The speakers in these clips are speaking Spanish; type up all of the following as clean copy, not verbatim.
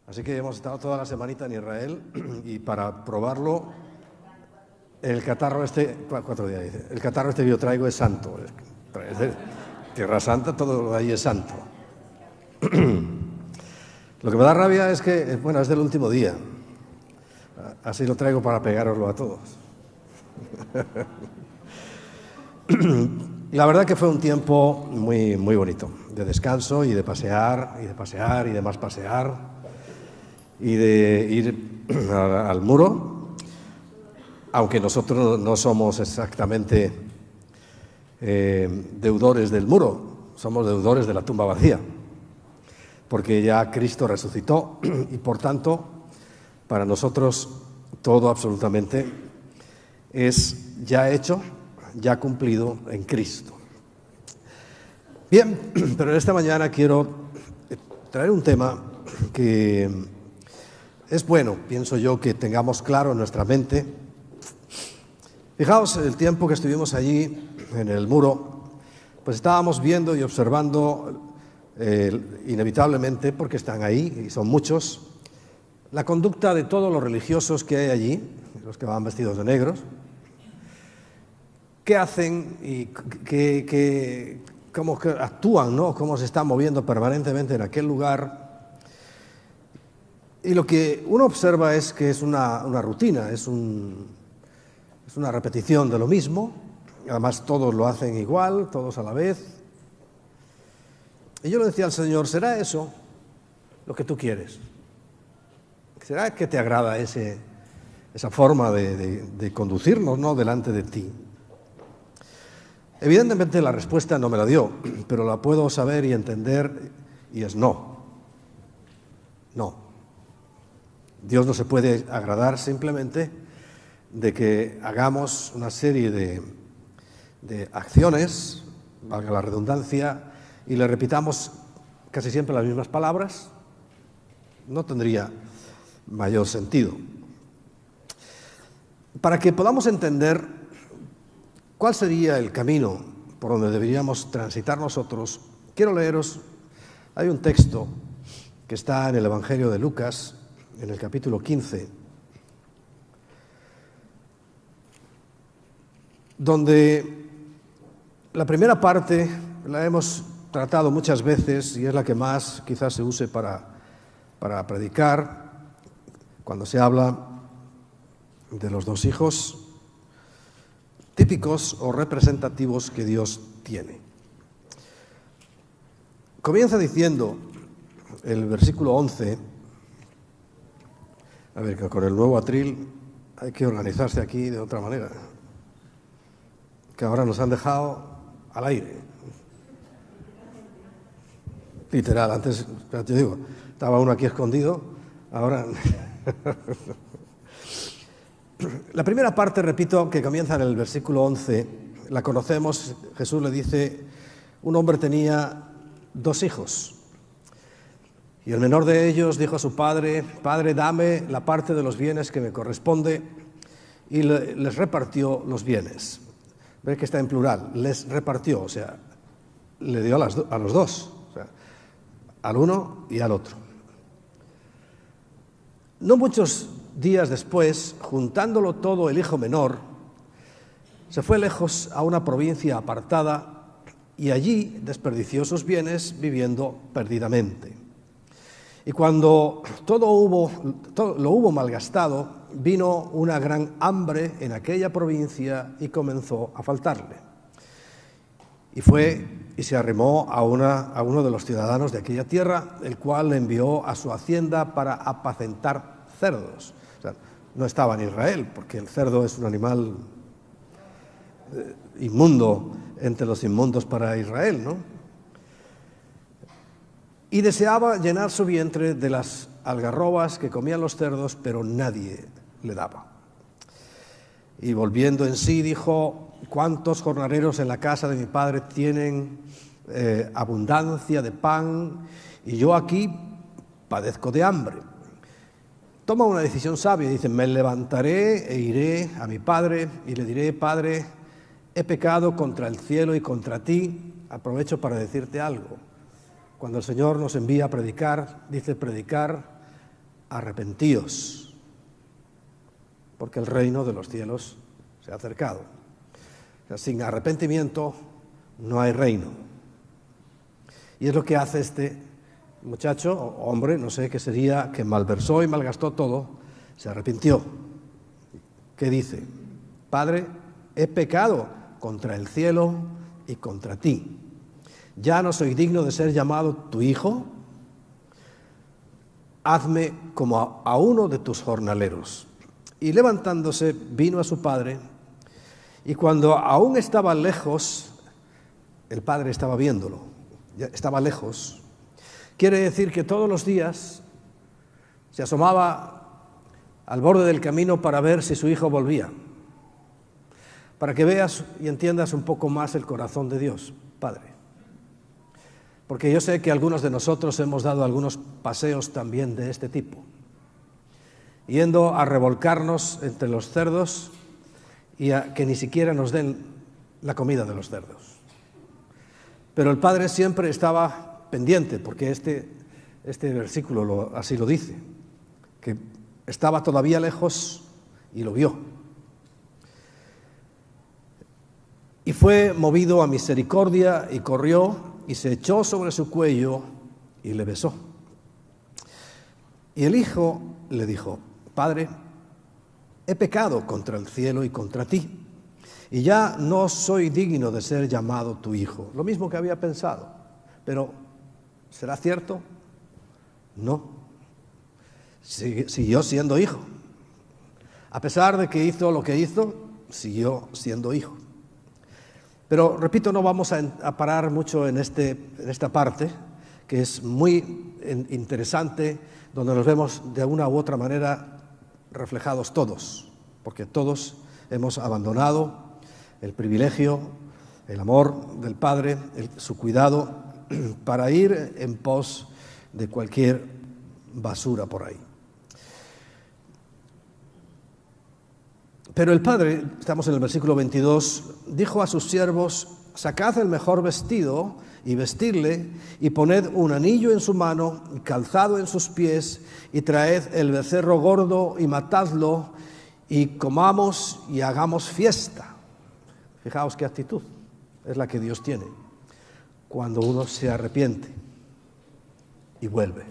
Así que hemos estado toda la semanita en Israel y para probarlo, el catarro este, 4 días dice, el catarro este que yo traigo es santo. Es de Tierra Santa, todo lo de ahí es santo. Lo que me da rabia es que, bueno, es del último día. Así lo traigo para pegároslo a todos. La verdad que fue un tiempo muy, muy bonito, de descanso y de pasear, y de más pasear, y de ir al muro, aunque nosotros no somos exactamente deudores del muro, somos deudores de la tumba vacía, porque ya Cristo resucitó y por tanto, para nosotros todo absolutamente es ya hecho, ya cumplido en Cristo. Bien, pero esta mañana quiero traer un tema que es bueno, pienso yo, que tengamos claro en nuestra mente. Fijaos, el tiempo que estuvimos allí en el muro, pues estábamos viendo y observando inevitablemente, porque están ahí y son muchos, la conducta de todos los religiosos que hay allí, los que van vestidos de negros, qué hacen y cómo actúan, ¿no? Cómo se están moviendo permanentemente en aquel lugar. Y lo que uno observa es que es una rutina, es una repetición de lo mismo. Además, todos lo hacen igual, todos a la vez. Y yo le decía al Señor, ¿será eso lo que tú quieres? ¿Será que te agrada esa forma de conducirnos, ¿no?, delante de ti? Evidentemente la respuesta no me la dio, pero la puedo saber y entender, y es no. No. Dios no se puede agradar simplemente de que hagamos una serie de acciones, valga la redundancia, y le repitamos casi siempre las mismas palabras. No tendría mayor sentido. Para que podamos entender cuál sería el camino por donde deberíamos transitar nosotros, quiero leeros, hay un texto que está en el Evangelio de Lucas, en el capítulo 15, donde la primera parte la hemos tratado muchas veces y es la que más quizás se use para predicar cuando se habla de los dos hijos típicos o representativos que Dios tiene. Comienza diciendo el versículo 11, a ver, que con el nuevo atril hay que organizarse aquí de otra manera, que ahora nos han dejado al aire. Literal, antes, te digo, estaba uno aquí escondido, ahora... La primera parte, repito, que comienza en el versículo 11, la conocemos. Jesús le dice, un hombre tenía 2 hijos, y el menor de ellos dijo a su padre, Padre, dame la parte de los bienes que me corresponde, y les repartió los bienes. ¿Ves que está en plural? Les repartió, o sea, le dio a los dos, o sea, al uno y al otro. No muchos días después, juntándolo todo, el hijo menor se fue lejos a una provincia apartada y allí desperdició sus bienes viviendo perdidamente. Y cuando todo lo hubo malgastado, vino una gran hambre en aquella provincia y comenzó a faltarle. Y fue y se arrimó a uno de los ciudadanos de aquella tierra, el cual le envió a su hacienda para apacentar cerdos. O sea, no estaba en Israel, porque el cerdo es un animal inmundo entre los inmundos para Israel, ¿no? Y deseaba llenar su vientre de las algarrobas que comían los cerdos, pero nadie le daba. Y volviendo en sí dijo, ¿cuántos jornaleros en la casa de mi padre tienen abundancia de pan y yo aquí padezco de hambre? Toma una decisión sabia, dice, me levantaré e iré a mi padre y le diré, Padre, he pecado contra el cielo y contra ti. Aprovecho para decirte algo. Cuando el Señor nos envía a predicar, dice predicar arrepentíos, porque el reino de los cielos se ha acercado. O sea, sin arrepentimiento no hay reino. Y es lo que hace este muchacho, o hombre, no sé qué sería, que malversó y malgastó todo, se arrepintió. ¿Qué dice? Padre, he pecado contra el cielo y contra ti. Ya no soy digno de ser llamado tu hijo. Hazme como a uno de tus jornaleros. Y levantándose, vino a su padre, y cuando aún estaba lejos, el padre estaba viéndolo, ya estaba lejos. Quiere decir que todos los días se asomaba al borde del camino para ver si su hijo volvía, para que veas y entiendas un poco más el corazón de Dios, Padre. Porque yo sé que algunos de nosotros hemos dado algunos paseos también de este tipo, yendo a revolcarnos entre los cerdos y a que ni siquiera nos den la comida de los cerdos. Pero el Padre siempre estaba pendiente, porque este versículo así lo dice, que estaba todavía lejos y lo vio. Y fue movido a misericordia y corrió y se echó sobre su cuello y le besó. Y el hijo le dijo: Padre, he pecado contra el cielo y contra ti, y ya no soy digno de ser llamado tu hijo. Lo mismo que había pensado, pero ¿será cierto? No. Siguió siendo hijo. A pesar de que hizo lo que hizo, siguió siendo hijo. Pero, repito, no vamos a parar mucho en esta parte, que es muy interesante, donde nos vemos de una u otra manera reflejados todos, porque todos hemos abandonado el privilegio, el amor del Padre, su cuidado, para ir en pos de cualquier basura por ahí. Pero el Padre, estamos en el versículo 22, dijo a sus siervos: sacad el mejor vestido y vestidle, y poned un anillo en su mano y calzado en sus pies, y traed el becerro gordo y matadlo, y comamos y hagamos fiesta. Fijaos qué actitud es la que Dios tiene cuando uno se arrepiente y vuelve.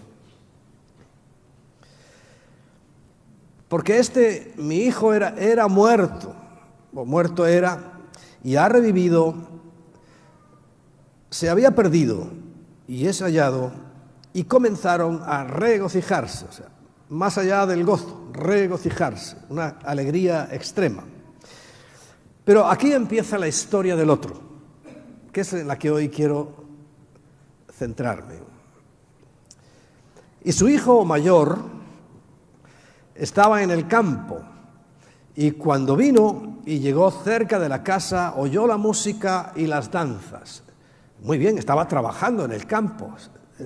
Porque mi hijo era muerto, o muerto era, y ha revivido, se había perdido y es hallado, y comenzaron a regocijarse, o sea, más allá del gozo, regocijarse, una alegría extrema. Pero aquí empieza la historia del otro, que es en la que hoy quiero centrarme. Y su hijo mayor estaba en el campo, y cuando vino y llegó cerca de la casa, oyó la música y las danzas. Muy bien, estaba trabajando en el campo,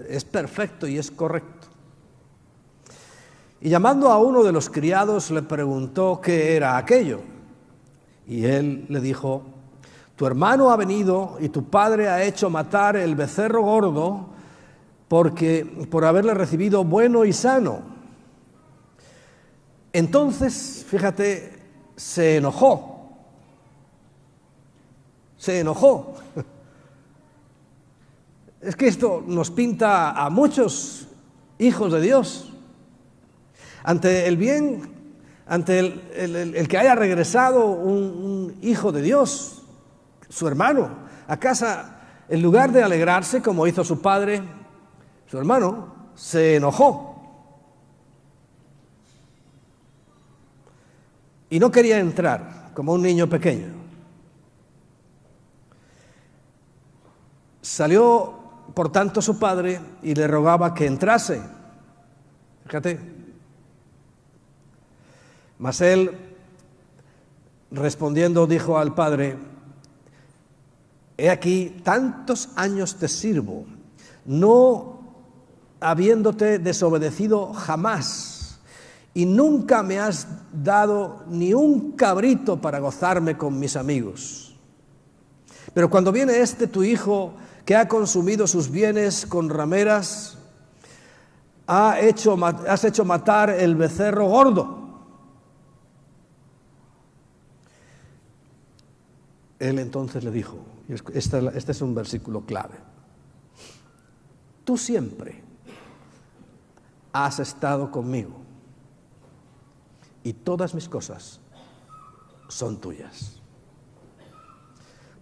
es perfecto y es correcto. Y llamando a uno de los criados le preguntó qué era aquello. Y él le dijo: tu hermano ha venido y tu padre ha hecho matar el becerro gordo por haberle recibido bueno y sano. Entonces, fíjate, se enojó. Es que esto nos pinta a muchos hijos de Dios. Ante el bien, ante el que haya regresado un hijo de Dios, su hermano, a casa, en lugar de alegrarse como hizo su padre, su hermano se enojó. Y no quería entrar, como un niño pequeño. Salió, por tanto, su padre y le rogaba que entrase. Fíjate. Mas él, respondiendo, dijo al padre: he aquí, tantos años te sirvo, no habiéndote desobedecido jamás, y nunca me has dado ni un cabrito para gozarme con mis amigos. Pero cuando viene tu hijo, que ha consumido sus bienes con rameras, has hecho matar el becerro gordo. Él entonces le dijo, y este es un versículo clave: tú siempre has estado conmigo y todas mis cosas son tuyas.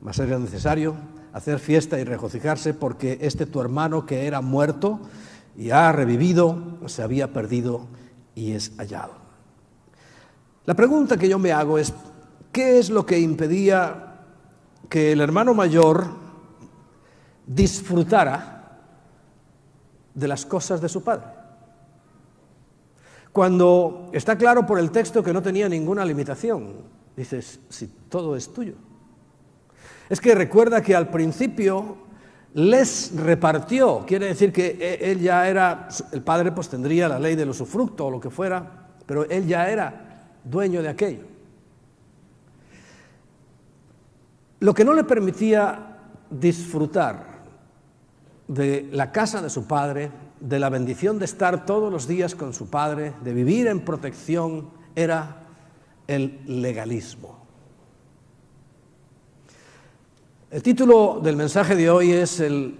Mas era necesario hacer fiesta y regocijarse, porque este tu hermano, que era muerto y ha revivido, se había perdido y es hallado. La pregunta que yo me hago es: ¿qué es lo que impedía que el hermano mayor disfrutara de las cosas de su padre? Cuando está claro por el texto que no tenía ninguna limitación. Dices, si todo es tuyo. Es que recuerda que al principio les repartió, quiere decir que él ya era, el padre pues tendría la ley del usufructo o lo que fuera, pero él ya era dueño de aquello. Lo que no le permitía disfrutar de la casa de su padre, de la bendición de estar todos los días con su padre, de vivir en protección, era el legalismo. El título del mensaje de hoy es el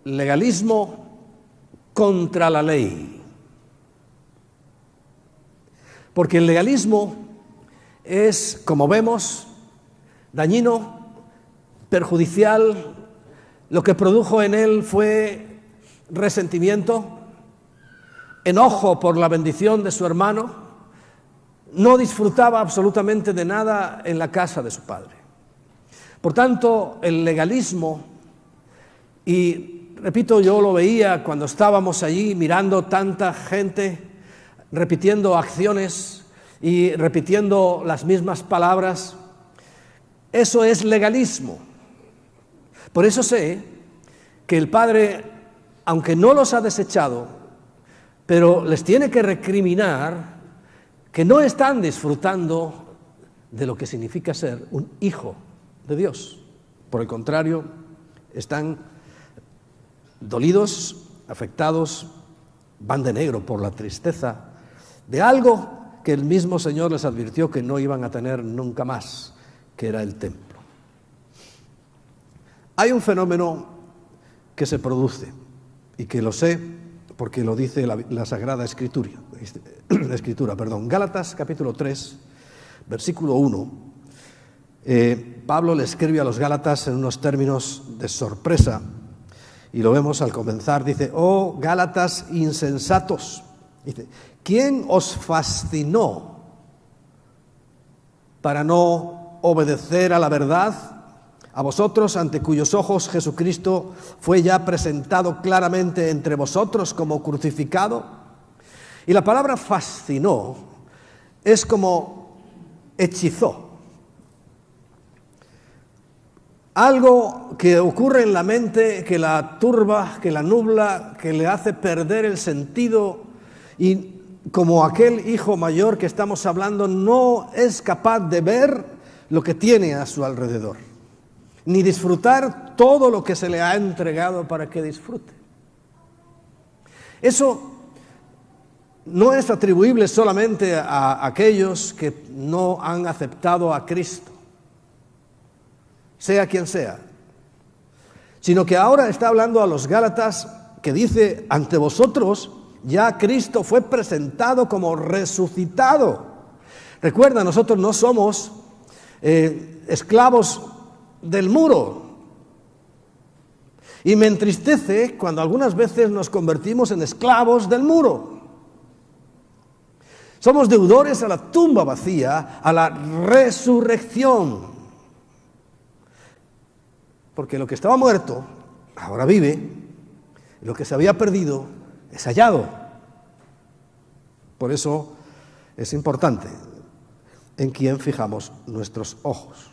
legalismo contra la ley. Porque el legalismo es, como vemos, dañino, perjudicial. Lo que produjo en él fue resentimiento, enojo por la bendición de su hermano. No disfrutaba absolutamente de nada en la casa de su padre. Por tanto, el legalismo, y repito, yo lo veía cuando estábamos allí mirando tanta gente repitiendo acciones y repitiendo las mismas palabras, eso es legalismo. Por eso sé que el Padre, aunque no los ha desechado, pero les tiene que recriminar que no están disfrutando de lo que significa ser un hijo de Dios. Por el contrario, están dolidos, afectados, van de negro por la tristeza de algo que el mismo Señor les advirtió que no iban a tener nunca más, que era el templo. Hay un fenómeno que se produce, y que lo sé porque lo dice la Sagrada Escritura. Gálatas capítulo 3, versículo 1. Pablo le escribe a los Gálatas en unos términos de sorpresa, y lo vemos al comenzar. Dice: oh Gálatas insensatos, dice, ¿quién os fascinó para no obedecer a la verdad? A vosotros, ante cuyos ojos Jesucristo fue ya presentado claramente entre vosotros como crucificado. Y la palabra fascinó es como hechizó. Algo que ocurre en la mente, que la turba, que la nubla, que le hace perder el sentido, y como aquel hijo mayor que estamos hablando no es capaz de ver lo que tiene a su alrededor, ni disfrutar todo lo que se le ha entregado para que disfrute. Eso no es atribuible solamente a aquellos que no han aceptado a Cristo, sea quien sea, sino que ahora está hablando a los Gálatas, que dice: ante vosotros ya Cristo fue presentado como resucitado. Recuerda, nosotros no somos esclavos del muro. Y me entristece cuando algunas veces nos convertimos en esclavos del muro. Somos deudores a la tumba vacía, a la resurrección. Porque lo que estaba muerto ahora vive, y lo que se había perdido es hallado. Por eso es importante en quién fijamos nuestros ojos.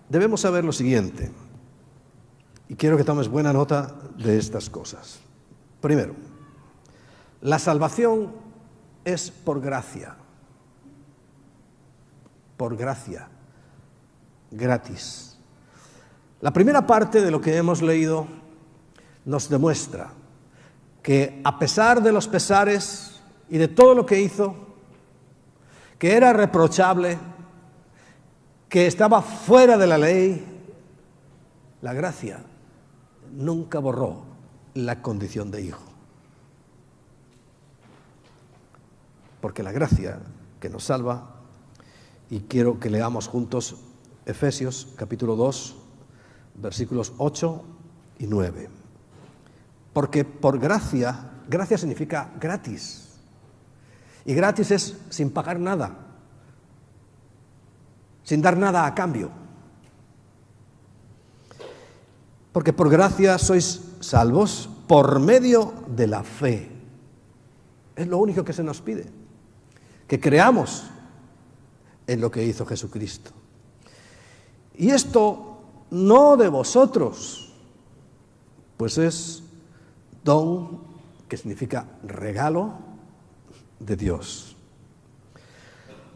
Debemos saber lo siguiente, y quiero que tomes buena nota de estas cosas. Primero, la salvación es por gracia. Por gracia. Gratis. La primera parte de lo que hemos leído nos demuestra que a pesar de los pesares y de todo lo que hizo, que era reprochable, que estaba fuera de la ley, la gracia nunca borró la condición de hijo. Porque la gracia que nos salva, y quiero que leamos juntos Efesios capítulo 2, versículos 8 y 9. Porque por gracia, gracia significa gratis. Y gratis es sin pagar nada, sin dar nada a cambio. Porque por gracia sois salvos por medio de la fe. Es lo único que se nos pide, que creamos en lo que hizo Jesucristo. Y esto no de vosotros, pues es don, que significa regalo de Dios.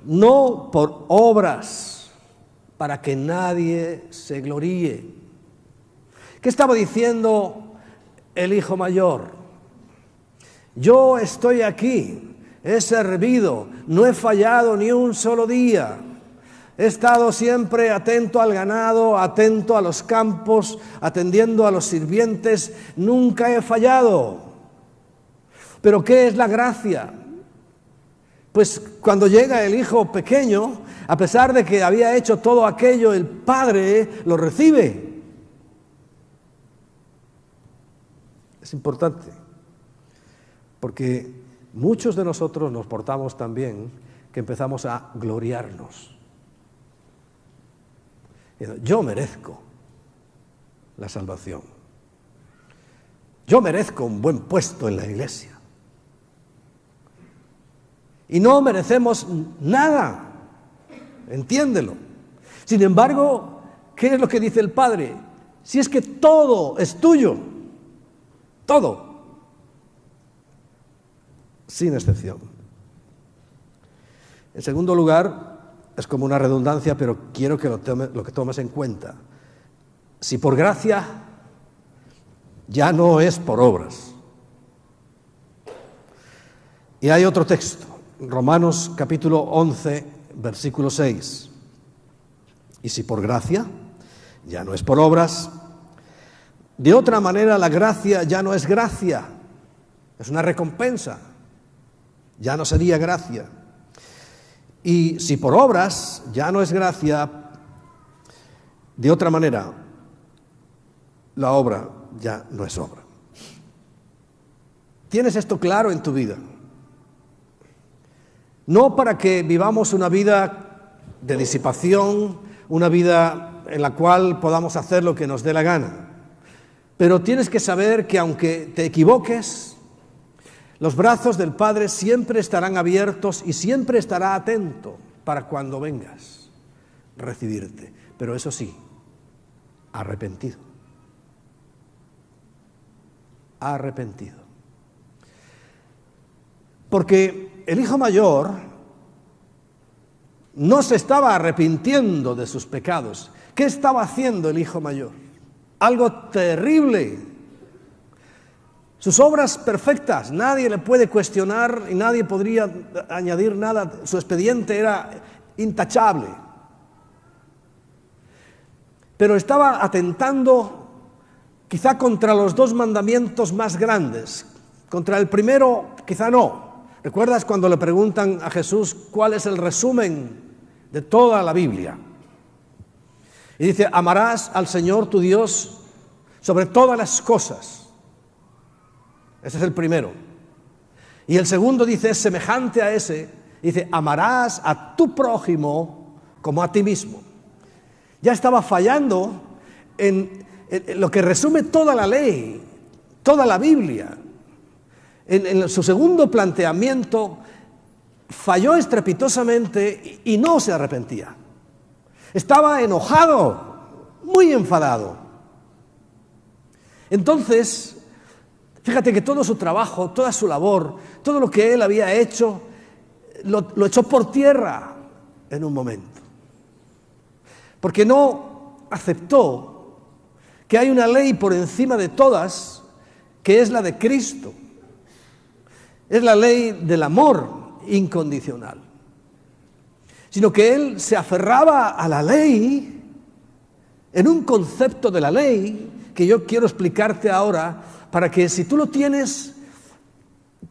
No por obras, para que nadie se gloríe. ¿Qué estaba diciendo el hijo mayor? Yo estoy aquí, he servido, no he fallado ni un solo día. He estado siempre atento al ganado, atento a los campos, atendiendo a los sirvientes, nunca he fallado. ¿Pero qué es la gracia? Pues cuando llega el hijo pequeño, a pesar de que había hecho todo aquello, el padre lo recibe. Es importante, porque muchos de nosotros nos portamos tan bien que empezamos a gloriarnos. Yo merezco la salvación. Yo merezco un buen puesto en la iglesia. Y no merecemos nada, entiéndelo. Sin embargo, ¿qué es lo que dice el Padre? Si es que todo es tuyo, todo, sin excepción. En segundo lugar, es como una redundancia, pero quiero que lo tomes en cuenta. Si por gracia, ya no es por obras. Y hay otro texto, Romanos capítulo 11, versículo 6. Y si por gracia, ya no es por obras. De otra manera, la gracia ya no es gracia, es una recompensa, ya no sería gracia. Y si por obras ya no es gracia, de otra manera, la obra ya no es obra. ¿Tienes esto claro en tu vida? No para que vivamos una vida de disipación, una vida en la cual podamos hacer lo que nos dé la gana. Pero tienes que saber que aunque te equivoques, los brazos del Padre siempre estarán abiertos y siempre estará atento para cuando vengas recibirte. Pero eso sí, arrepentido. Arrepentido. Porque el hijo mayor no se estaba arrepintiendo de sus pecados. ¿Qué estaba haciendo el hijo mayor? Algo terrible. Sus obras perfectas, nadie le puede cuestionar y nadie podría añadir nada. Su expediente era intachable. Pero estaba atentando quizá contra los dos mandamientos más grandes. Contra el primero, quizá no. ¿Recuerdas cuando le preguntan a Jesús cuál es el resumen de toda la Biblia? Y dice, amarás al Señor tu Dios sobre todas las cosas. Ese es el primero. Y el segundo dice, es semejante a ese. Dice, amarás a tu prójimo como a ti mismo. Ya estaba fallando en lo que resume toda la ley, toda la Biblia. En su segundo planteamiento, falló estrepitosamente y no se arrepentía. Estaba enojado, muy enfadado. Entonces, fíjate que todo su trabajo, toda su labor, todo lo que él había hecho, lo echó por tierra en un momento. Porque no aceptó que hay una ley por encima de todas, que es la de Cristo. es la ley del amor incondicional, sino que él se aferraba a la ley en un concepto de la ley que yo quiero explicarte ahora, para que si tú lo tienes,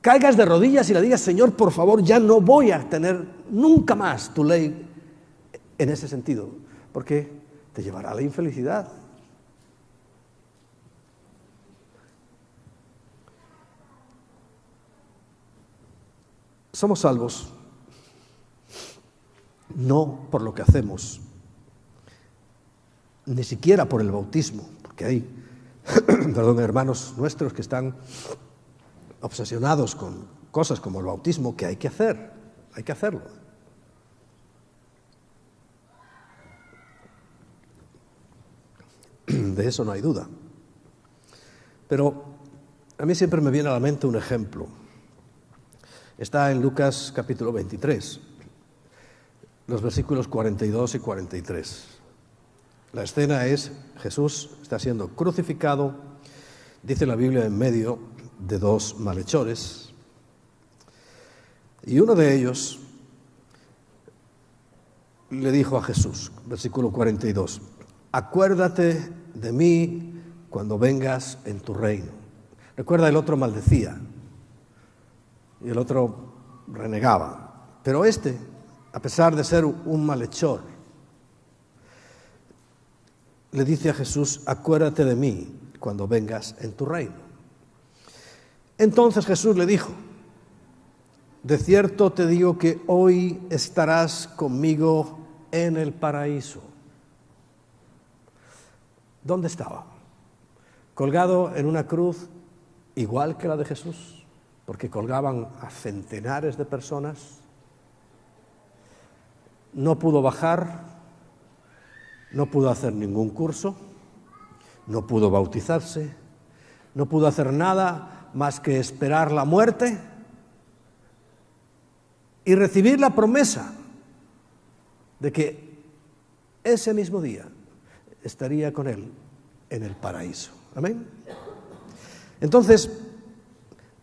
caigas de rodillas y le digas: Señor, por favor, ya no voy a tener nunca más tu ley en ese sentido, porque te llevará a la infelicidad. Somos salvos no por lo que hacemos, ni siquiera por el bautismo, porque hay hermanos nuestros que están obsesionados con cosas como el bautismo, que hay que hacerlo. De eso no hay duda. Pero a mí siempre me viene a la mente un ejemplo. Está en Lucas capítulo 23, los versículos 42 y 43. La escena es: Jesús está siendo crucificado, dice la Biblia, en medio de dos malhechores, y uno de ellos le dijo a Jesús, versículo 42, acuérdate de mí cuando vengas en tu reino. Recuerda, el otro maldecía y el otro renegaba, pero este, a pesar de ser un malhechor, le dice a Jesús: acuérdate de mí cuando vengas en tu reino. Entonces Jesús le dijo: de cierto te digo que hoy estarás conmigo en el paraíso. ¿Dónde estaba? Colgado en una cruz igual que la de Jesús, porque colgaban a centenares de personas. No pudo bajar, no pudo hacer ningún curso, no pudo bautizarse, no pudo hacer nada más que esperar la muerte y recibir la promesa de que ese mismo día estaría con él en el paraíso. Amén. Entonces,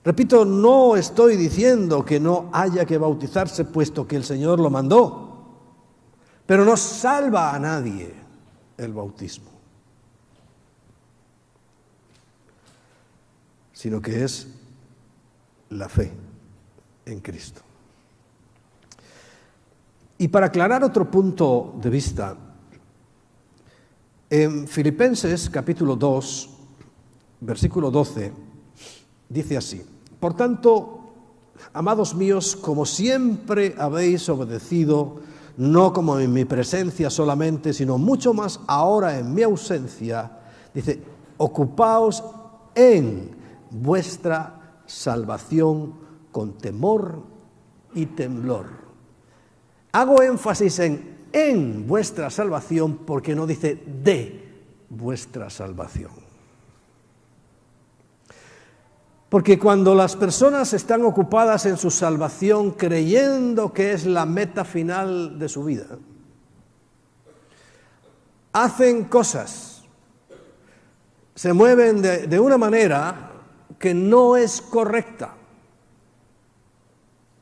repito, no estoy diciendo que no haya que bautizarse, puesto que el Señor lo mandó, pero no salva a nadie el bautismo, sino que es la fe en Cristo. Y para aclarar otro punto de vista, en Filipenses capítulo 2, versículo 12, dice así: por tanto, amados míos, como siempre habéis obedecido, no como en mi presencia solamente, sino mucho más ahora en mi ausencia, dice, ocupaos en vuestra salvación con temor y temblor. Hago énfasis en vuestra salvación, porque no dice de vuestra salvación. Porque cuando las personas están ocupadas en su salvación, creyendo que es la meta final de su vida, hacen cosas, se mueven de una manera que no es correcta.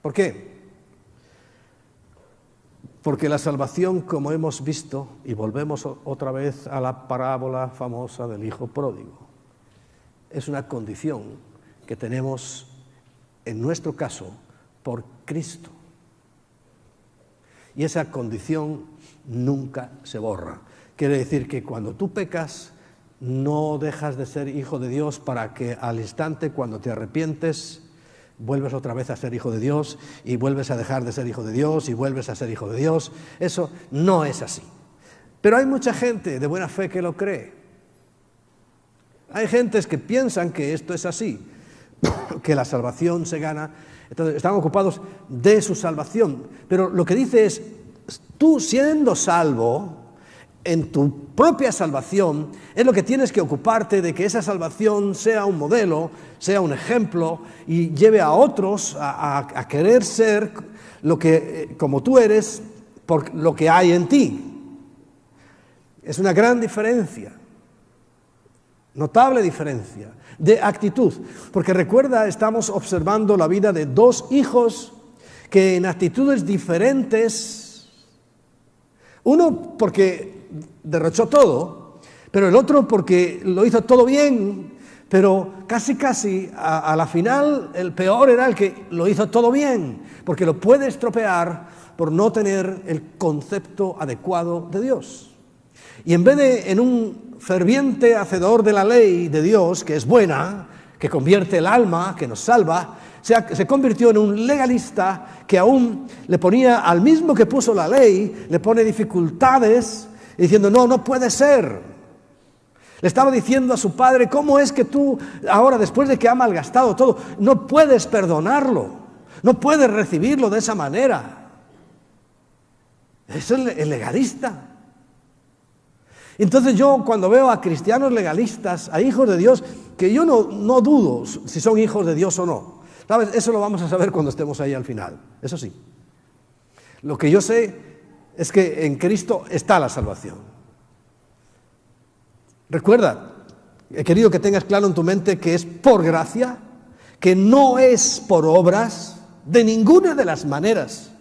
¿Por qué? Porque la salvación, como hemos visto, y volvemos otra vez a la parábola famosa del hijo pródigo, es una condición que tenemos, en nuestro caso, por Cristo. Y esa condición nunca se borra. Quiere decir que cuando tú pecas, no dejas de ser hijo de Dios para que al instante, cuando te arrepientes, vuelves otra vez a ser hijo de Dios y vuelves a dejar de ser hijo de Dios y vuelves a ser hijo de Dios. Eso no es así. Pero hay mucha gente de buena fe que lo cree. Hay gentes que piensan que esto es así, que la salvación se gana. Entonces están ocupados de su salvación. Pero lo que dice es, tú siendo salvo, en tu propia salvación, es lo que tienes que ocuparte de que esa salvación sea un modelo, sea un ejemplo y lleve a otros a querer ser lo que, como tú eres, por lo que hay en ti. Es una gran diferencia. Notable diferencia de actitud. Porque recuerda, estamos observando la vida de dos hijos que en actitudes diferentes, uno porque derrochó todo, pero el otro porque lo hizo todo bien, pero casi a la final el peor era el que lo hizo todo bien, porque lo puede estropear por no tener el concepto adecuado de Dios. Y en vez de en un ferviente hacedor de la ley de Dios, que es buena, que convierte el alma, que nos salva, se convirtió en un legalista que aún le ponía al mismo que puso la ley, le pone dificultades, diciendo, no puede ser. Le estaba diciendo a su padre, ¿cómo es que tú ahora, después de que ha malgastado todo, no puedes perdonarlo? No puedes recibirlo de esa manera. Eso es el legalista. Entonces yo cuando veo a cristianos legalistas, a hijos de Dios, que yo no dudo si son hijos de Dios o no, ¿sabes? Eso lo vamos a saber cuando estemos ahí al final, eso sí. Lo que yo sé es que en Cristo está la salvación. Recuerda, he querido que tengas claro en tu mente que es por gracia, que no es por obras, de ninguna de las maneras,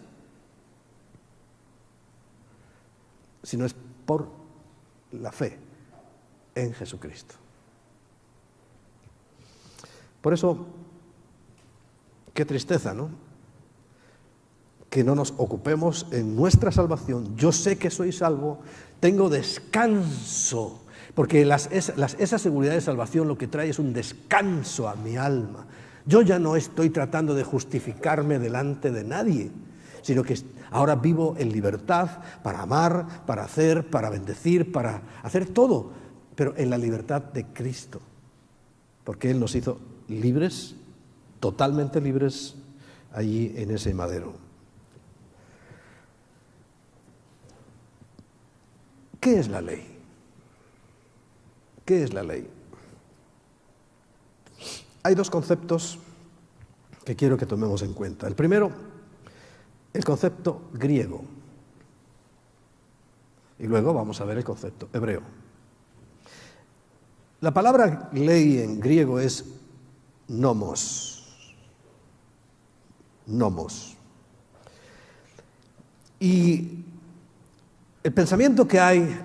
sino es por la fe en Jesucristo. Por eso, qué tristeza, ¿no? Que no nos ocupemos en nuestra salvación. Yo sé que soy salvo, tengo descanso, porque esa seguridad de salvación lo que trae es un descanso a mi alma. Yo ya no estoy tratando de justificarme delante de nadie, sino que ahora vivo en libertad para amar, para hacer, para bendecir, para hacer todo, pero en la libertad de Cristo, porque Él nos hizo libres, totalmente libres, allí en ese madero. ¿Qué es la ley? ¿Qué es la ley? Hay dos conceptos que quiero que tomemos en cuenta. El primero, el concepto griego. Y luego vamos a ver el concepto hebreo. La palabra ley en griego es nomos. Nomos. Y el pensamiento que hay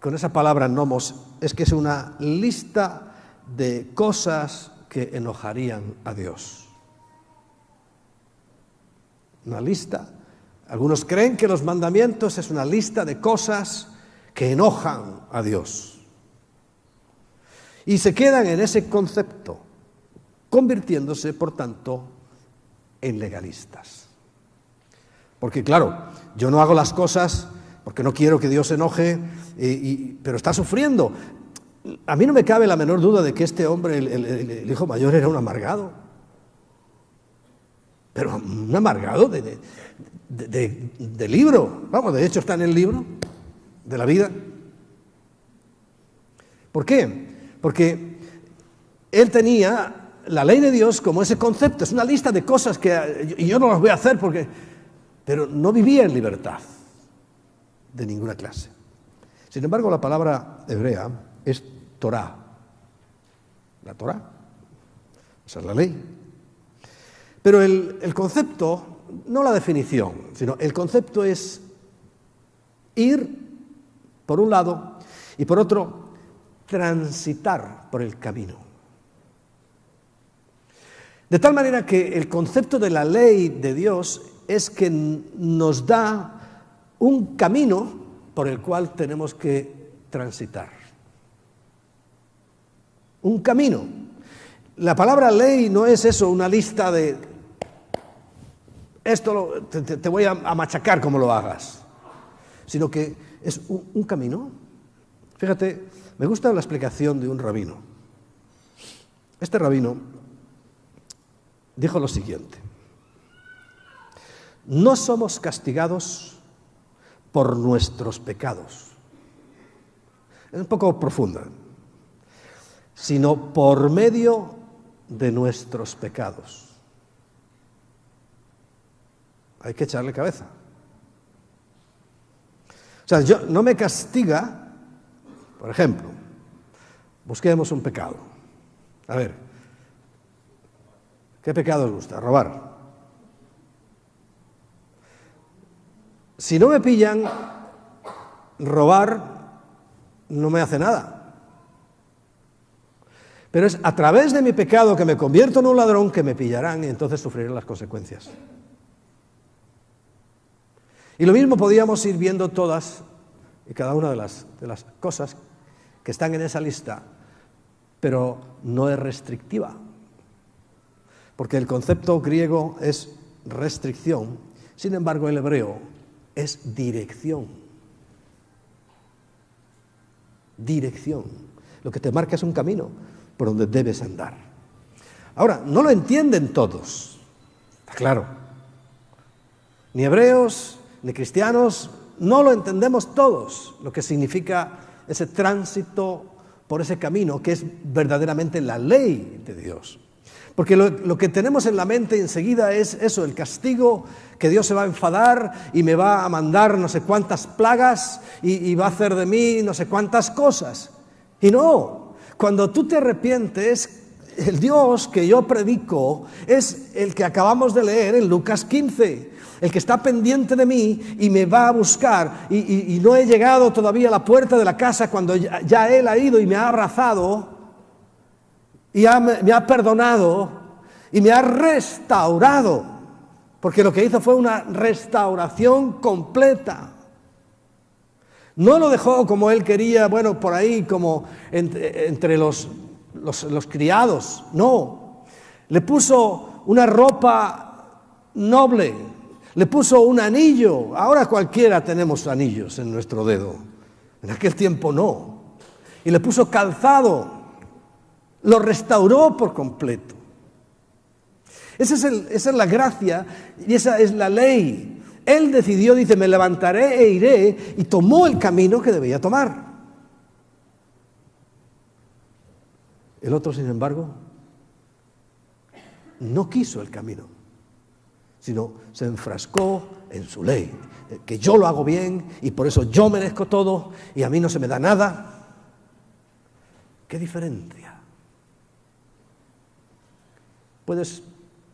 con esa palabra nomos es que es una lista de cosas que enojarían a Dios. Una lista. Algunos creen que los mandamientos es una lista de cosas que enojan a Dios. Y se quedan en ese concepto, convirtiéndose, por tanto, en legalistas. Porque claro, yo no hago las cosas porque no quiero que Dios se enoje, pero está sufriendo. A mí no me cabe la menor duda de que este hombre, el hijo mayor, era un amargado. Pero un amargado de libro. Vamos, de hecho está en el libro de la vida. ¿Por qué? Porque él tenía la ley de Dios como ese concepto. Es una lista de cosas que y yo no las voy a hacer pero no vivía en libertad de ninguna clase. Sin embargo, la palabra hebrea es Torah. La Torah. Esa es la ley. Pero el concepto, no la definición, sino el concepto es ir por un lado y por otro transitar por el camino. De tal manera que el concepto de la ley de Dios es que nos da un camino por el cual tenemos que transitar. Un camino. La palabra ley no es eso, una lista de esto te voy a machacar como lo hagas, sino que es un camino. Fíjate, me gusta la explicación de un rabino. Este rabino dijo lo siguiente: no somos castigados por nuestros pecados. Es un poco profunda. Sino por medio de nuestros pecados. Hay que echarle cabeza. O sea, no me castiga, por ejemplo, Busquemos un pecado. A ver, ¿qué pecado os gusta? Robar. Si no me pillan, robar no me hace nada. Pero es a través de mi pecado que me convierto en un ladrón que me pillarán y entonces sufriré las consecuencias. Y lo mismo podíamos ir viendo todas y cada una de las cosas que están en esa lista, pero no es restrictiva. Porque el concepto griego es restricción, sin embargo el hebreo es dirección. Dirección. Lo que te marca es un camino por donde debes andar. Ahora, no lo entienden todos, está claro. Ni hebreos, ni cristianos, no lo entendemos todos, lo que significa ese tránsito por ese camino que es verdaderamente la ley de Dios. Porque lo que tenemos en la mente enseguida es eso, el castigo, que Dios se va a enfadar y me va a mandar no sé cuántas plagas y va a hacer de mí no sé cuántas cosas. Y no, cuando tú te arrepientes, el Dios que yo predico es el que acabamos de leer en Lucas 15, el que está pendiente de mí y me va a buscar. Y no he llegado todavía a la puerta de la casa cuando ya Él ha ido y me ha abrazado y me ha perdonado y me ha restaurado, porque lo que hizo fue una restauración completa. No lo dejó como Él quería, bueno, por ahí como entre los criados, no. Le puso una ropa noble, le puso un anillo. Ahora cualquiera tenemos anillos en nuestro dedo, en aquel tiempo no. Y le puso calzado. Lo restauró por completo. Esa es la gracia y esa es la ley. Él decidió, dice, me levantaré e iré, y tomó el camino que debía tomar. El otro, sin embargo, no quiso el camino, sino se enfrascó en su ley, que yo lo hago bien y por eso yo merezco todo y a mí no se me da nada. ¡Qué diferencia! Puedes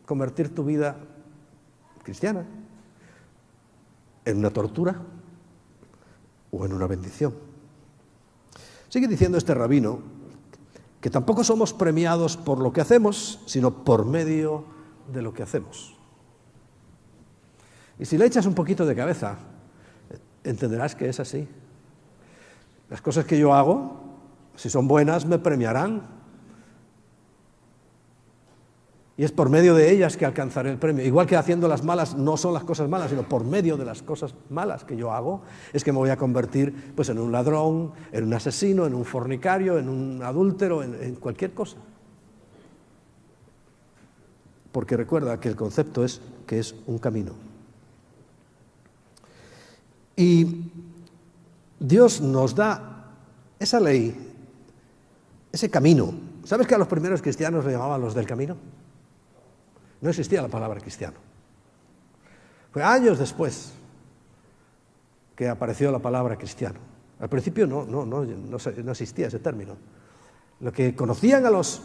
convertir tu vida cristiana en una tortura o en una bendición. Sigue diciendo este rabino que tampoco somos premiados por lo que hacemos, sino por medio de lo que hacemos. Y si le echas un poquito de cabeza, entenderás que es así. Las cosas que yo hago, si son buenas, me premiarán. Y es por medio de ellas que alcanzaré el premio. Igual que haciendo las malas, no son las cosas malas, sino por medio de las cosas malas que yo hago, es que me voy a convertir pues, en un ladrón, en un asesino, en un fornicario, en un adúltero, en cualquier cosa. Porque recuerda que el concepto es que es un camino. Y Dios nos da esa ley, ese camino. ¿Sabes que a los primeros cristianos le llamaban los del camino? No existía la palabra cristiano. Fue años después que apareció la palabra cristiano. Al principio no existía ese término. Lo que conocían a los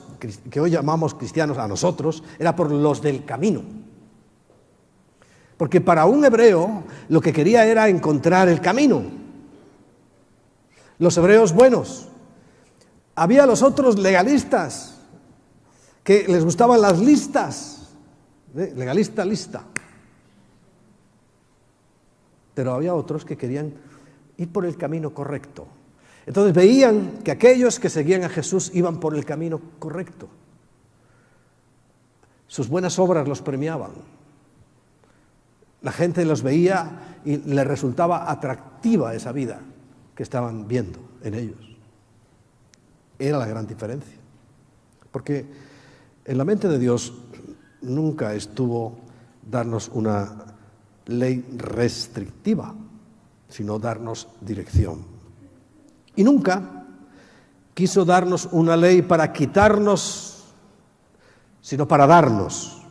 que hoy llamamos cristianos, a nosotros, era por los del camino. Porque para un hebreo lo que quería era encontrar el camino. Los hebreos buenos. Había los otros legalistas que les gustaban las listas. Legalista, lista. Pero había otros que querían ir por el camino correcto. Entonces veían que aquellos que seguían a Jesús iban por el camino correcto. Sus buenas obras los premiaban. La gente los veía y les resultaba atractiva esa vida que estaban viendo en ellos. Era la gran diferencia. Porque en la mente de Dios nunca estuvo darnos una ley restrictiva, sino darnos dirección. Y nunca quiso darnos una ley para quitarnos, sino para darnos.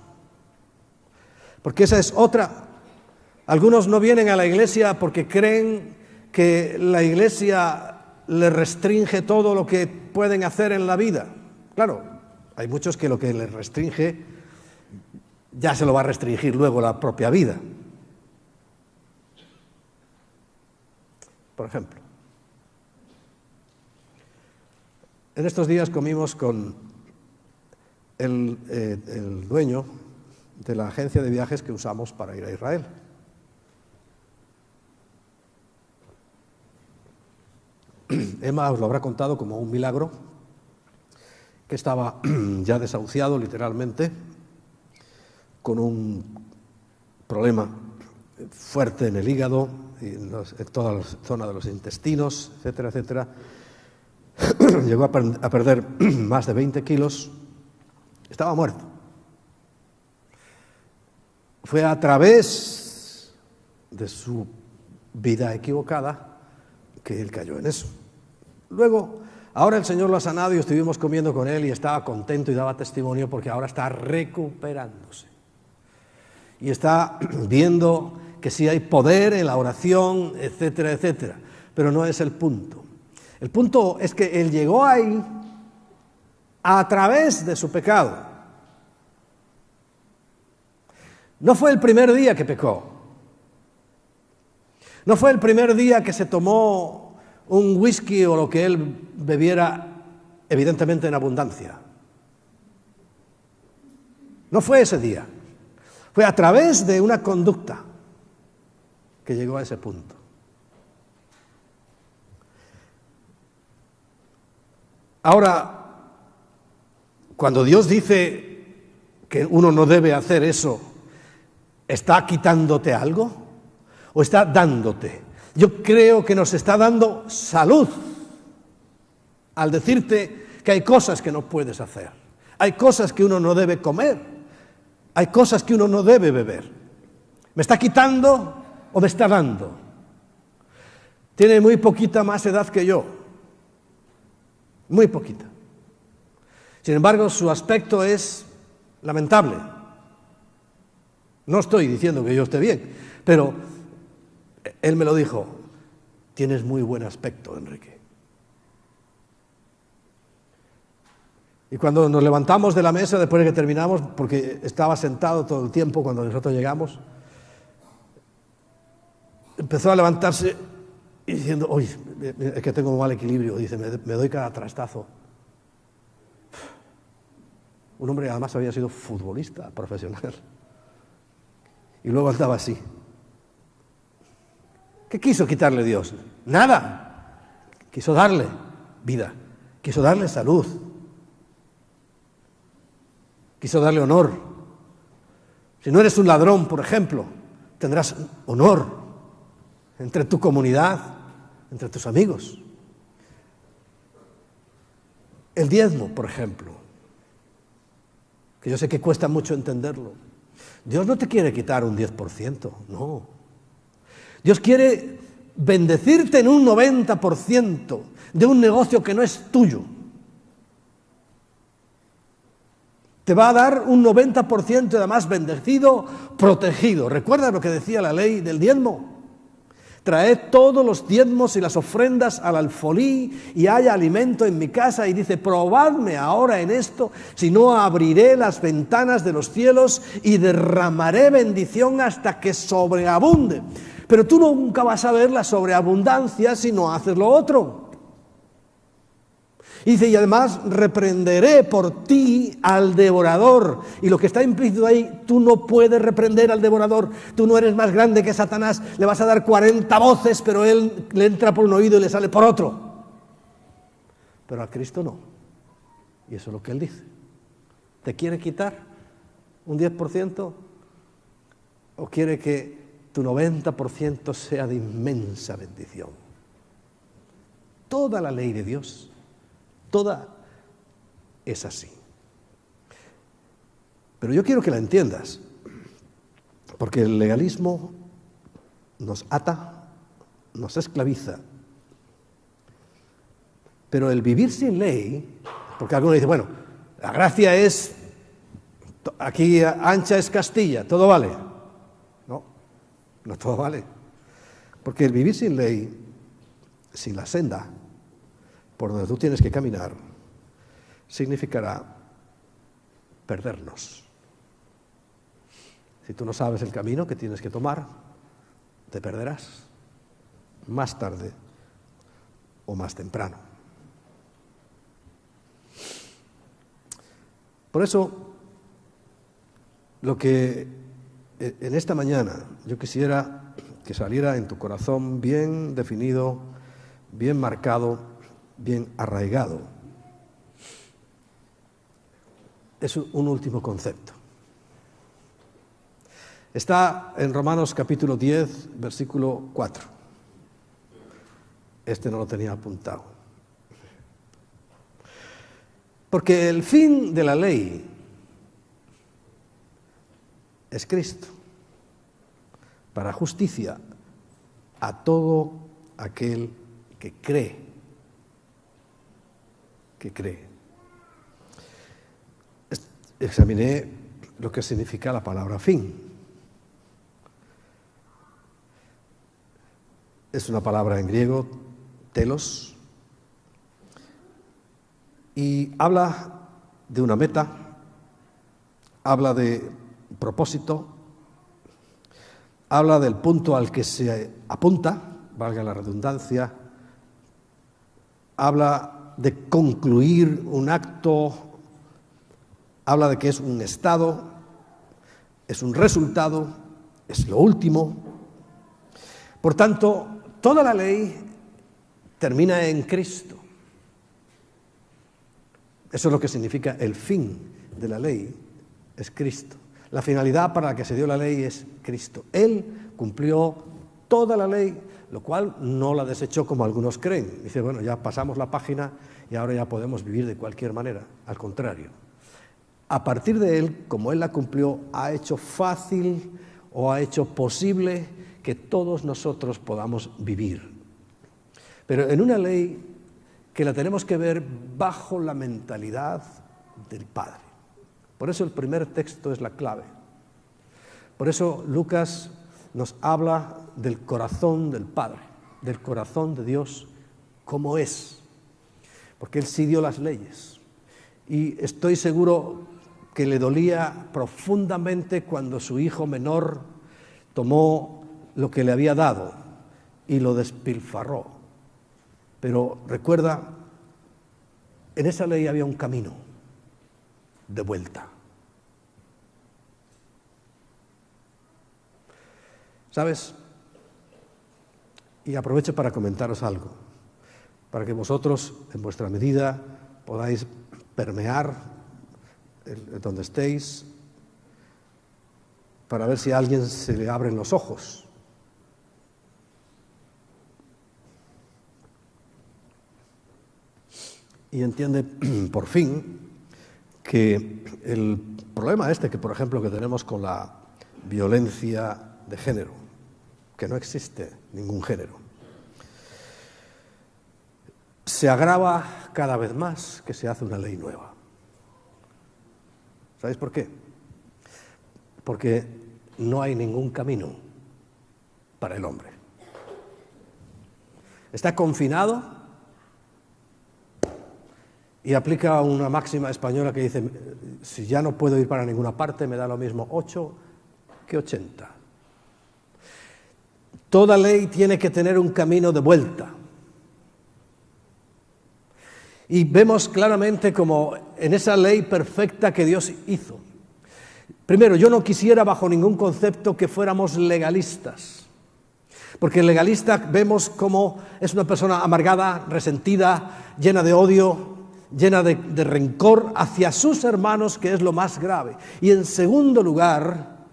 Porque esa es otra. Algunos no vienen a la iglesia porque creen que la iglesia les restringe todo lo que pueden hacer en la vida. Claro, hay muchos que lo que les restringe ya se lo va a restringir luego la propia vida. Por ejemplo, en estos días comimos con el dueño de la agencia de viajes que usamos para ir a Israel. Emma os lo habrá contado como un milagro, que estaba ya desahuciado literalmente, con un problema fuerte en el hígado, en toda la zona de los intestinos, etcétera, etcétera. Llegó a perder más de 20 kilos, estaba muerto. Fue a través de su vida equivocada que él cayó en eso. Luego, ahora el Señor lo ha sanado y estuvimos comiendo con él y estaba contento y daba testimonio porque ahora está recuperándose. Y está viendo que sí hay poder en la oración, etcétera, etcétera. Pero no es el punto. El punto es que él llegó ahí a través de su pecado. No fue el primer día que pecó. No fue el primer día que se tomó un whisky o lo que él bebiera, evidentemente en abundancia. No fue ese día. Fue a través de una conducta que llegó a ese punto. Ahora, cuando Dios dice que uno no debe hacer eso, ¿está quitándote algo o está dándote? Yo creo que nos está dando salud al decirte que hay cosas que no puedes hacer, hay cosas que uno no debe comer, hay cosas que uno no debe beber. ¿Me está quitando o me está dando? Tiene muy poquita más edad que yo, muy poquita. Sin embargo, su aspecto es lamentable. No estoy diciendo que yo esté bien, pero él me lo dijo: tienes muy buen aspecto, Enrique. Y cuando nos levantamos de la mesa, después de que terminamos, porque estaba sentado todo el tiempo cuando nosotros llegamos, empezó a levantarse y diciendo: uy, es que tengo un mal equilibrio. Dice, me doy cada trastazo. Un hombre que además había sido futbolista profesional. Y luego andaba así. ¿Qué quiso quitarle Dios? Nada. Quiso darle vida, quiso darle salud, quiso darle honor. Si no eres un ladrón, por ejemplo, tendrás honor entre tu comunidad, entre tus amigos. El diezmo, por ejemplo, que yo sé que cuesta mucho entenderlo. Dios no te quiere quitar un 10%, no. Dios quiere bendecirte en un 90% de un negocio que no es tuyo. Te va a dar un 90% además bendecido, protegido. ¿Recuerdas lo que decía la ley del diezmo? Traed todos los diezmos y las ofrendas al alfolí y haya alimento en mi casa. Y dice, probadme ahora en esto, si no abriré las ventanas de los cielos y derramaré bendición hasta que sobreabunde. Pero tú nunca vas a ver la sobreabundancia si no haces lo otro. Y dice, y además reprenderé por ti al devorador. Y lo que está implícito ahí, tú no puedes reprender al devorador. Tú no eres más grande que Satanás. Le vas a dar 40 voces, pero él le entra por un oído y le sale por otro. Pero a Cristo no. Y eso es lo que él dice. ¿Te quiere quitar un 10%? ¿O quiere que tu 90% sea de inmensa bendición? Toda la ley de Dios, toda es así. Pero yo quiero que la entiendas, porque el legalismo nos ata, nos esclaviza. Pero el vivir sin ley, porque alguno dice, bueno, la gracia es, aquí ancha es Castilla, todo vale. No, no todo vale. Porque el vivir sin ley, sin la senda, por donde tú tienes que caminar, significará perdernos. Si tú no sabes el camino que tienes que tomar, te perderás más tarde o más temprano. Por eso, lo que en esta mañana yo quisiera que saliera en tu corazón bien definido, bien marcado, bien arraigado, es un último concepto. Está en Romanos capítulo 10, versículo 4. Este no lo tenía apuntado. Porque el fin de la ley es Cristo, para justicia a todo aquel que cree. Examiné lo que significa la palabra fin. Es una palabra en griego, telos, y habla de una meta, habla de propósito, habla del punto al que se apunta, valga la redundancia, habla de concluir un acto, habla de que es un estado, es un resultado, es lo último. Por tanto, toda la ley termina en Cristo. Eso es lo que significa el fin de la ley, es Cristo. La finalidad para la que se dio la ley es Cristo. Él cumplió toda la ley, lo cual no la desechó como algunos creen. Dice, bueno, ya pasamos la página y ahora ya podemos vivir de cualquier manera. Al contrario, a partir de Él, como Él la cumplió, ha hecho fácil o ha hecho posible que todos nosotros podamos vivir. Pero en una ley que la tenemos que ver bajo la mentalidad del Padre. Por eso el primer texto es la clave. Por eso Lucas nos habla del corazón del Padre, del corazón de Dios, como es. Porque Él sí dio las leyes. Y estoy seguro que le dolía profundamente cuando su hijo menor tomó lo que le había dado y lo despilfarró. Pero recuerda, en esa ley había un camino de vuelta. ¿Sabes? Y aprovecho para comentaros algo, para que vosotros, en vuestra medida, podáis permear donde estéis, para ver si a alguien se le abren los ojos. Y entiende, por fin, que el problema que, por ejemplo, que tenemos con la violencia de género, que no existe ningún género, se agrava cada vez más que se hace una ley nueva. ¿Sabéis por qué? Porque no hay ningún camino para el hombre. Está confinado y aplica una máxima española que dice, si ya no puedo ir para ninguna parte, me da lo mismo 8 que 80. Toda ley tiene que tener un camino de vuelta. Y vemos claramente como en esa ley perfecta que Dios hizo. Primero, yo no quisiera bajo ningún concepto que fuéramos legalistas. Porque el legalista vemos como es una persona amargada, resentida, llena de odio, llena de rencor hacia sus hermanos, que es lo más grave. Y en segundo lugar,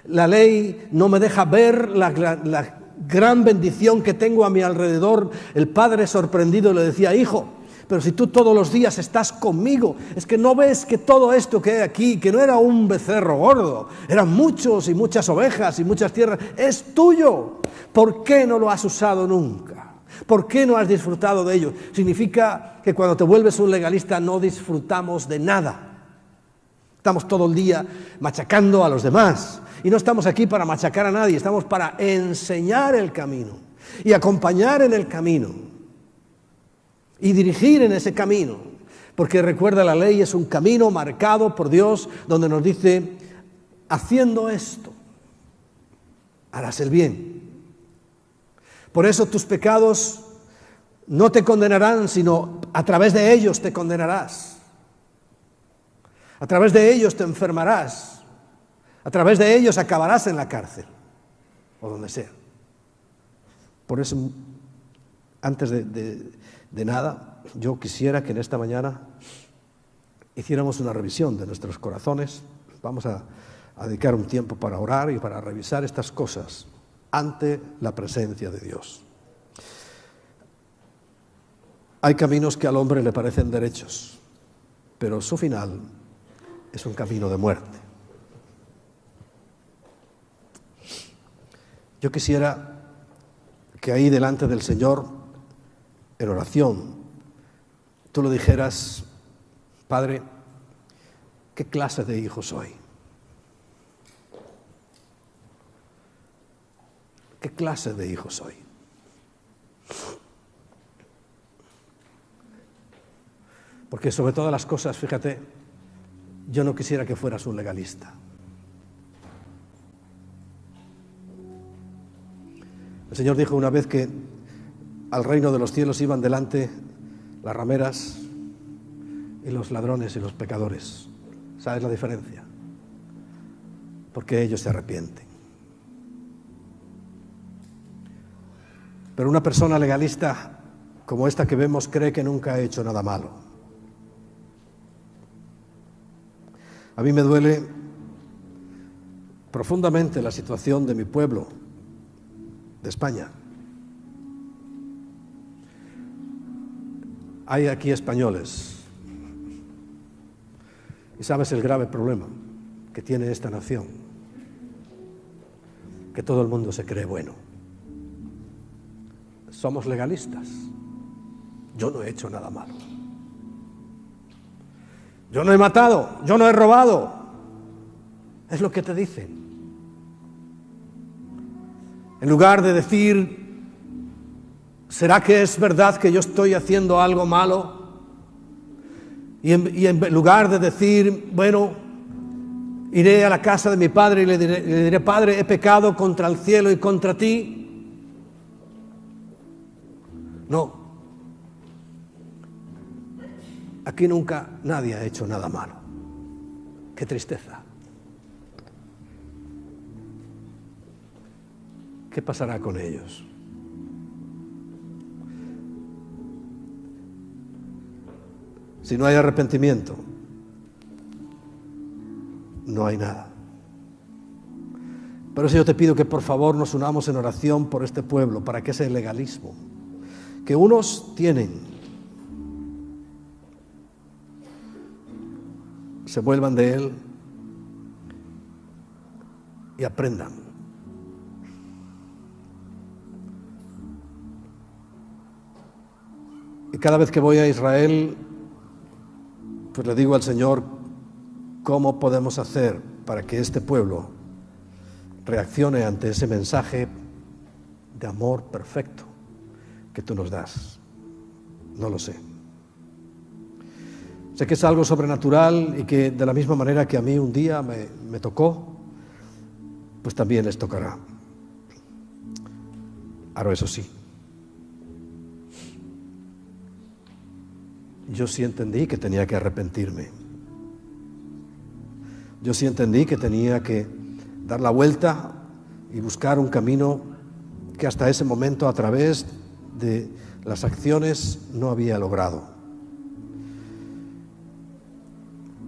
la ley no me deja ver la gran bendición que tengo a mi alrededor. El padre sorprendido le decía, hijo, pero si tú todos los días estás conmigo, es que no ves que todo esto que hay aquí, que no era un becerro gordo, eran muchos y muchas ovejas y muchas tierras, es tuyo. ¿Por qué no lo has usado nunca? ¿Por qué no has disfrutado de ello? Significa que cuando te vuelves un legalista no disfrutamos de nada. Estamos todo el día machacando a los demás. Y no estamos aquí para machacar a nadie, estamos para enseñar el camino y acompañar en el camino. y dirigir en ese camino. Porque recuerda, la ley es un camino marcado por Dios donde nos dice, haciendo esto, harás el bien. Por eso tus pecados no te condenarán, sino a través de ellos te condenarás. A través de ellos te enfermarás. A través de ellos acabarás en la cárcel o donde sea. Por eso, antes de nada, yo quisiera que en esta mañana hiciéramos una revisión de nuestros corazones. Vamos a dedicar un tiempo para orar y para revisar estas cosas ante la presencia de Dios. Hay caminos que al hombre le parecen derechos, pero su final es un camino de muerte. Yo quisiera que ahí delante del Señor, en oración, tú le dijeras, Padre, ¿qué clase de hijo soy? ¿Qué clase de hijo soy? Porque sobre todas las cosas, fíjate, yo no quisiera que fueras un legalista. El Señor dijo una vez que al reino de los cielos iban delante las rameras y los ladrones y los pecadores. ¿Sabes la diferencia? Porque ellos se arrepienten. Pero una persona legalista como esta que vemos cree que nunca ha hecho nada malo. A mí me duele profundamente la situación de mi pueblo, de España. Hay aquí españoles. Y sabes el grave problema que tiene esta nación, que todo el mundo se cree bueno. Somos legalistas. Yo no he hecho nada malo. Yo no he matado, yo no he robado. Es lo que te dicen. En lugar de decir, ¿será que es verdad que yo estoy haciendo algo malo? Y en lugar de decir, bueno, iré a la casa de mi padre y le diré, Padre, he pecado contra el cielo y contra ti. No. Aquí nunca nadie ha hecho nada malo. Qué tristeza. ¿Qué pasará con ellos? Si no hay arrepentimiento, no hay nada. Por eso yo te pido que por favor nos unamos en oración por este pueblo, para que ese legalismo que unos tienen se vuelvan de él y aprendan. Y cada vez que voy a Israel, pues le digo al Señor, ¿cómo podemos hacer para que este pueblo reaccione ante ese mensaje de amor perfecto que tú nos das? No lo sé. Sé que es algo sobrenatural y que de la misma manera que a mí un día me tocó, pues también les tocará. Ahora, eso sí, yo sí entendí que tenía que arrepentirme. Yo sí entendí que tenía que dar la vuelta y buscar un camino que hasta ese momento, a través de las acciones, no había logrado.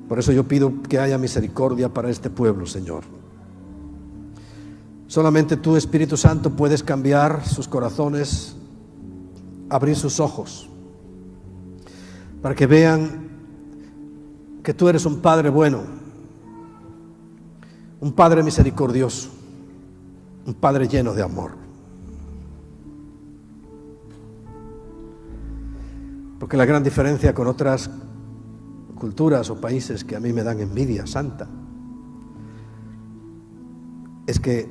Por eso yo pido que haya misericordia para este pueblo, Señor. Solamente tú, Espíritu Santo, puedes cambiar sus corazones, abrir sus ojos, para que vean que tú eres un Padre bueno, un Padre misericordioso, un Padre lleno de amor. Porque la gran diferencia con otras culturas o países que a mí me dan envidia santa es que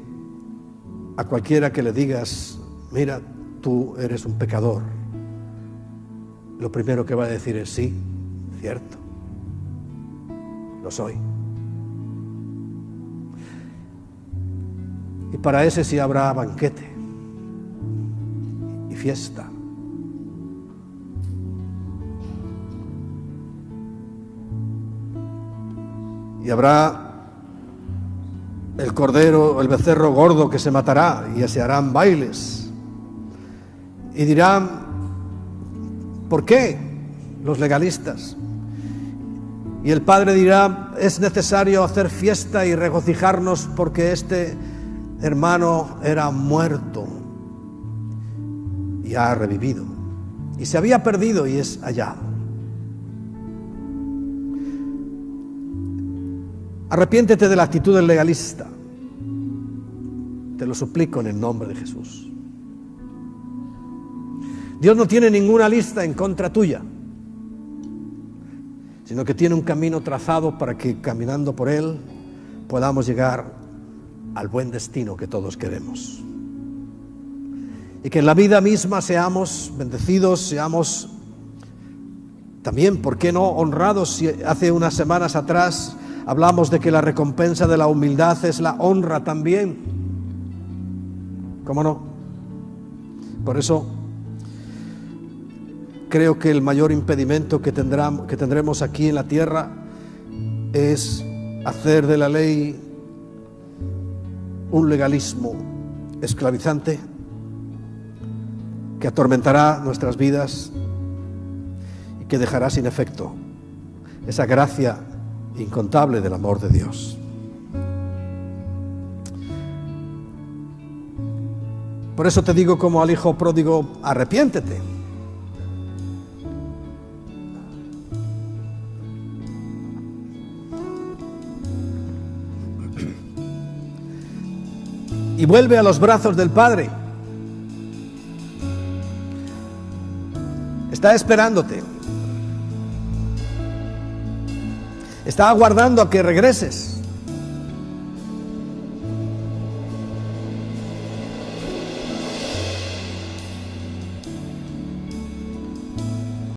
a cualquiera que le digas, mira, tú eres un pecador, lo primero que va a decir es sí, cierto, lo soy. Y para ese sí habrá banquete y fiesta. Y habrá el cordero, el becerro gordo que se matará, y se harán bailes. Y dirán, ¿por qué los legalistas? Y el Padre dirá, es necesario hacer fiesta y regocijarnos porque este hermano era muerto y ha revivido. Y se había perdido y es hallado. Arrepiéntete de la actitud del legalista. Te lo suplico en el nombre de Jesús. Dios no tiene ninguna lista en contra tuya, sino que tiene un camino trazado para que caminando por él podamos llegar al buen destino que todos queremos. Y que en la vida misma seamos bendecidos, seamos también, ¿por qué no?, honrados. Si hace unas semanas atrás hablamos de que la recompensa de la humildad es la honra también. ¿Cómo no? Por eso creo que el mayor impedimento que tendremos aquí en la tierra es hacer de la ley un legalismo esclavizante que atormentará nuestras vidas y que dejará sin efecto esa gracia incontable del amor de Dios. Por eso te digo como al hijo pródigo, arrepiéntete. Y vuelve a los brazos del Padre. Está esperándote. Está aguardando a que regreses.